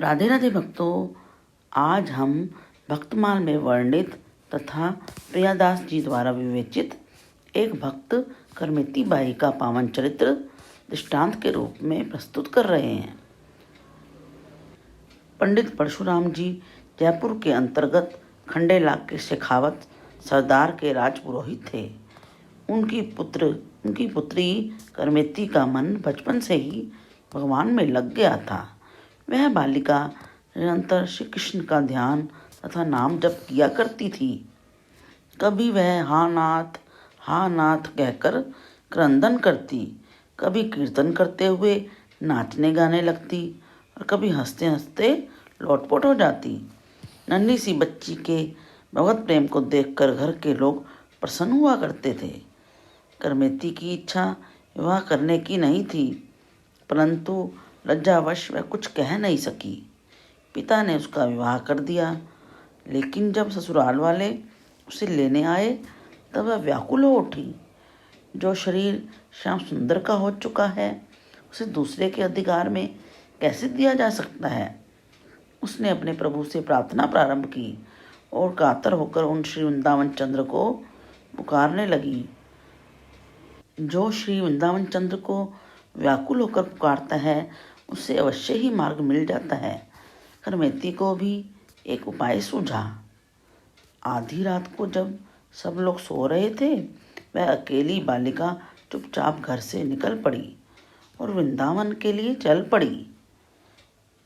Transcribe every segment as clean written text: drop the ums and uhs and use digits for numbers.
राधे राधे भक्तों, आज हम भक्तमाल में वर्णित तथा प्रियादास जी द्वारा विवेचित एक भक्त करमेती बाई का पावन चरित्र दृष्टांत के रूप में प्रस्तुत कर रहे हैं। पंडित परशुराम जी जयपुर के अंतर्गत खंडेला के शेखावत सरदार के राजपुरोहित थे। उनकी पुत्री करमेती का मन बचपन से ही भगवान में लग गया था। वह बालिका निरंतर श्री कृष्ण का ध्यान तथा नाम जप किया करती थी। कभी वह हा नाथ कहकर क्रंदन करती, कभी कीर्तन करते हुए नाचने गाने लगती और कभी हंसते हंसते लोटपोट हो जाती। नन्ही सी बच्ची के भगवत प्रेम को देखकर घर के लोग प्रसन्न हुआ करते थे। करमेती की इच्छा विवाह करने की नहीं थी, परंतु लज्जावश वह कुछ कह नहीं सकी। पिता ने उसका विवाह कर दिया, लेकिन जब ससुराल वाले उसे लेने आए तब वह व्याकुल हो उठी। जो शरीर श्याम सुंदर का हो चुका है, उसे दूसरे के अधिकार में कैसे दिया जा सकता है। उसने अपने प्रभु से प्रार्थना प्रारंभ की और कातर होकर उन श्री वृंदावन चंद्र को पुकारने लगी। जो श्री वृंदावन चंद्र को व्याकुल होकर पुकारता है, उसे अवश्य ही मार्ग मिल जाता है। करमेती को भी एक उपाय सूझा। आधी रात को जब सब लोग सो रहे थे, वह अकेली बालिका चुपचाप घर से निकल पड़ी और वृंदावन के लिए चल पड़ी।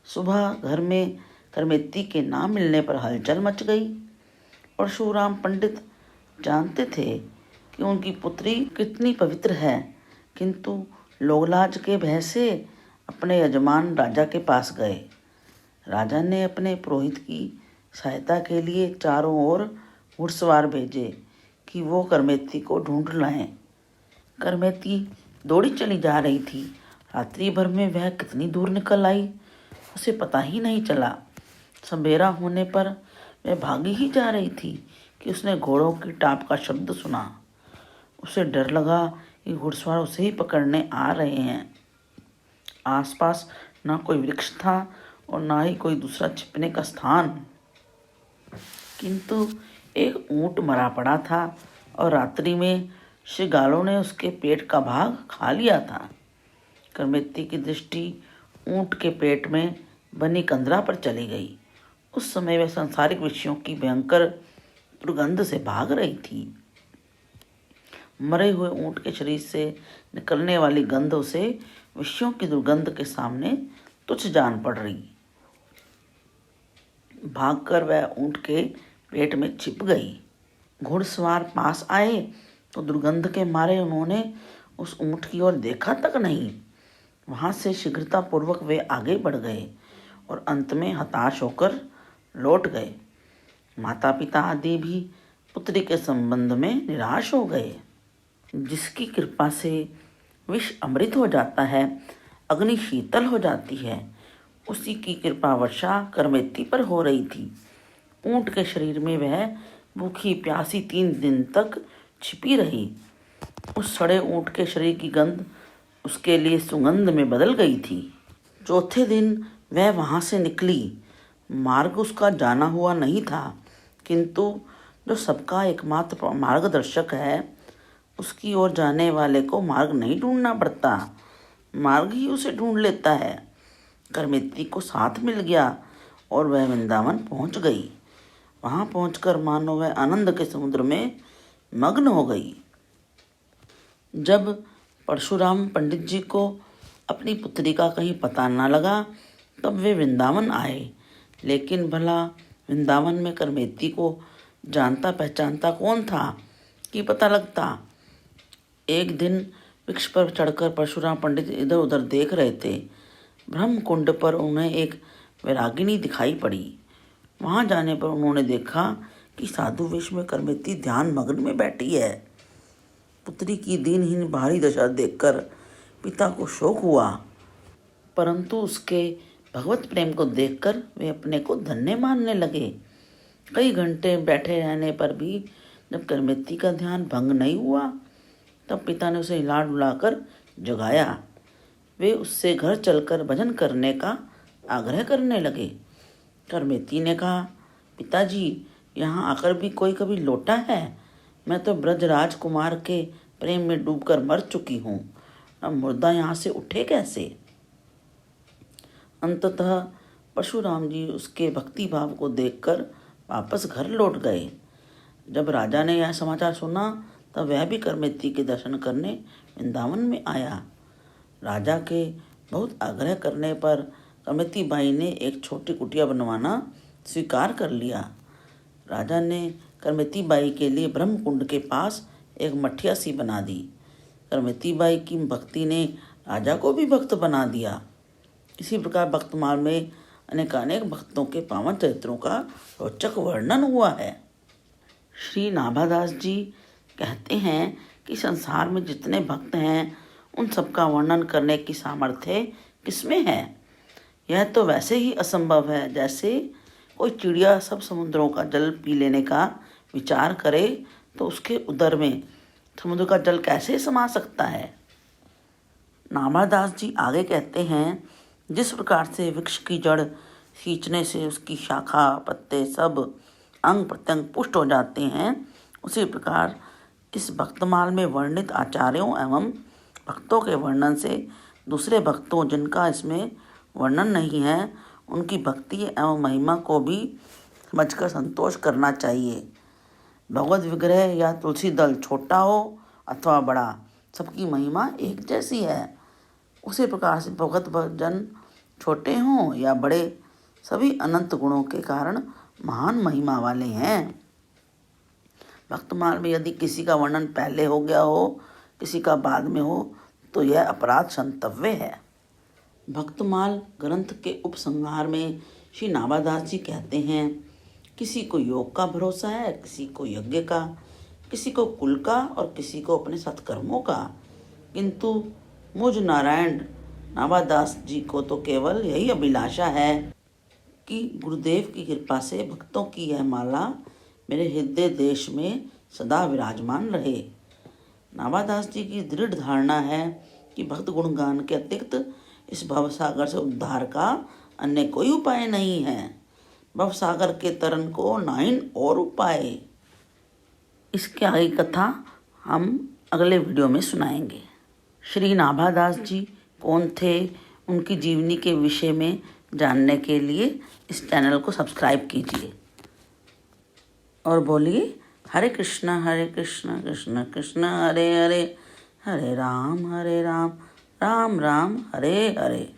सुबह घर में करमेती के ना मिलने पर हलचल मच गई। परशुराम पंडित जानते थे कि उनकी पुत्री कितनी पवित्र है, किंतु लोगलाज के भय से अपने यजमान राजा के पास गए। राजा ने अपने पुरोहित की सहायता के लिए चारों ओर घुड़सवार भेजे कि वो करमेती को ढूंढ लाएं। करमेती दौड़ी चली जा रही थी। रात्रि भर में वह कितनी दूर निकल आई, उसे पता ही नहीं चला। सवेरा होने पर वह भागी ही जा रही थी कि उसने घोड़ों की टाप का शब्द सुना। उसे डर लगा कि घुड़सवार उसे ही पकड़ने आ रहे हैं। आसपास ना कोई वृक्ष था और ना ही कोई दूसरा छिपने का स्थान, किंतु एक ऊंट मरा पड़ा था और रात्रि में शिगालों ने उसके पेट का भाग खा लिया था। करमेती की दृष्टि ऊंट के पेट में बनी कंदरा पर चली गई। उस समय वह सांसारिक विषयों की भयंकर दुर्गंध से भाग रही थी। मरे हुए ऊंट के शरीर से निकलने वाली गंध उसे विषयों की दुर्गंध के सामने तुच्छ जान पड़ रही। भागकर वह ऊंट के पेट में छिप गई। घुड़सवार पास आए तो दुर्गंध के मारे उन्होंने उस ऊंट की ओर देखा तक नहीं। वहां से शीघ्रतापूर्वक वे आगे बढ़ गए और अंत में हताश होकर लौट गए। माता पिता आदि भी पुत्री के संबंध में निराश हो गए। जिसकी कृपा से विष अमृत हो जाता है, अग्नि शीतल हो जाती है, उसी की कृपा वर्षा करमेती पर हो रही थी। ऊंट के शरीर में वह भूखी प्यासी 3 दिन तक छिपी रही। उस सड़े ऊंट के शरीर की गंध उसके लिए सुगंध में बदल गई थी। चौथे दिन वह वहां से निकली। मार्ग उसका जाना हुआ नहीं था, किंतु जो सबका एकमात्र मार्गदर्शक है, उसकी ओर जाने वाले को मार्ग नहीं ढूंढना पड़ता, मार्ग ही उसे ढूंढ लेता है। करमेती को साथ मिल गया और वह वृंदावन पहुंच गई। वहां पहुंचकर मानो वह आनंद के समुद्र में मग्न हो गई। जब परशुराम पंडित जी को अपनी पुत्री का कहीं पता न लगा, तब वे वृंदावन आए। लेकिन भला वृंदावन में करमेती को जानता पहचानता कौन था कि पता लगता। एक दिन वृक्ष पर चढ़कर परशुराम पंडित इधर उधर देख रहे थे। ब्रह्म कुंड पर उन्हें एक वैरागिनी दिखाई पड़ी। वहां जाने पर उन्होंने देखा कि साधु वेश में करमेती ध्यान मग्न में बैठी है। पुत्री की दीनहीन भारी दशा देखकर पिता को शोक हुआ, परंतु उसके भगवत प्रेम को देखकर वे अपने को धन्य मानने लगे। कई घंटे बैठे रहने पर भी जब करमेती का ध्यान भंग नहीं हुआ, तब पिता ने उसे हिला डुलाकर जगाया। वे उससे घर चलकर भजन करने का आग्रह करने लगे। करमेती ने कहा, पिताजी, यहाँ आकर भी कोई कभी लौटा है? मैं तो ब्रज राजकुमार के प्रेम में डूबकर मर चुकी हूँ। अब मुर्दा यहाँ से उठे कैसे? अंततः परशुराम जी उसके भक्ति भाव को देखकर वापस घर लौट गए। जब राजा ने यह समाचार सुना तब वह भी करमेती के दर्शन करने वृंदावन में आया। राजा के बहुत आग्रह करने पर करमेती बाई ने एक छोटी कुटिया बनवाना स्वीकार कर लिया। राजा ने करमेती बाई के लिए ब्रह्मकुंड के पास एक मठिया सी बना दी। करमेती बाई की भक्ति ने राजा को भी भक्त बना दिया। इसी प्रकार भक्तमाल में अनेकानेक भक्तों के पावन चरित्रों का रोचक वर्णन हुआ है। श्री नाभादास जी कहते हैं कि संसार में जितने भक्त हैं उन सबका वर्णन करने की सामर्थ्य किसमें है? यह तो वैसे ही असंभव है जैसे कोई चिड़िया सब समुद्रों का जल पी लेने का विचार करे तो उसके उदर में समुद्र का जल कैसे समा सकता है। नाभादास जी आगे कहते हैं, जिस प्रकार से वृक्ष की जड़ खींचने से उसकी शाखा पत्ते सब अंग प्रत्यंग पुष्ट हो जाते हैं, उसी प्रकार इस भक्तमाल में वर्णित आचार्यों एवं भक्तों के वर्णन से दूसरे भक्तों जिनका इसमें वर्णन नहीं है उनकी भक्ति एवं महिमा को भी समझकर संतोष करना चाहिए। भगवत विग्रह या तुलसी दल छोटा हो अथवा बड़ा, सबकी महिमा एक जैसी है। उसी प्रकार से भगवत भजन छोटे हों या बड़े, सभी अनंत गुणों के कारण महान महिमा वाले हैं। भक्तमाल में यदि किसी का वर्णन पहले हो गया हो, किसी का बाद में हो, तो यह अपराध क्षंतव्य है। भक्तमाल ग्रंथ के उपसंहार में श्री नाभादास जी कहते हैं, किसी को योग का भरोसा है, किसी को यज्ञ का, किसी को कुल का और किसी को अपने सत्कर्मों का, किंतु मुझ नारायण नाभादास जी को तो केवल यही अभिलाषा है कि गुरुदेव की कृपा से भक्तों की यह माला मेरे हृदय देश में सदा विराजमान रहे। नाभादास जी की दृढ़ धारणा है कि भक्त गुणगान के अतिरिक्त इस भवसागर से उद्धार का अन्य कोई उपाय नहीं है। भवसागर के तरन को नाइन और उपाय। इसके आगे कथा हम अगले वीडियो में सुनाएंगे। श्री नाभादास जी कौन थे, उनकी जीवनी के विषय में जानने के लिए इस चैनल को सब्सक्राइब कीजिए और बोलिए हरे कृष्णा कृष्ण कृष्ण हरे हरे, हरे राम राम राम हरे हरे।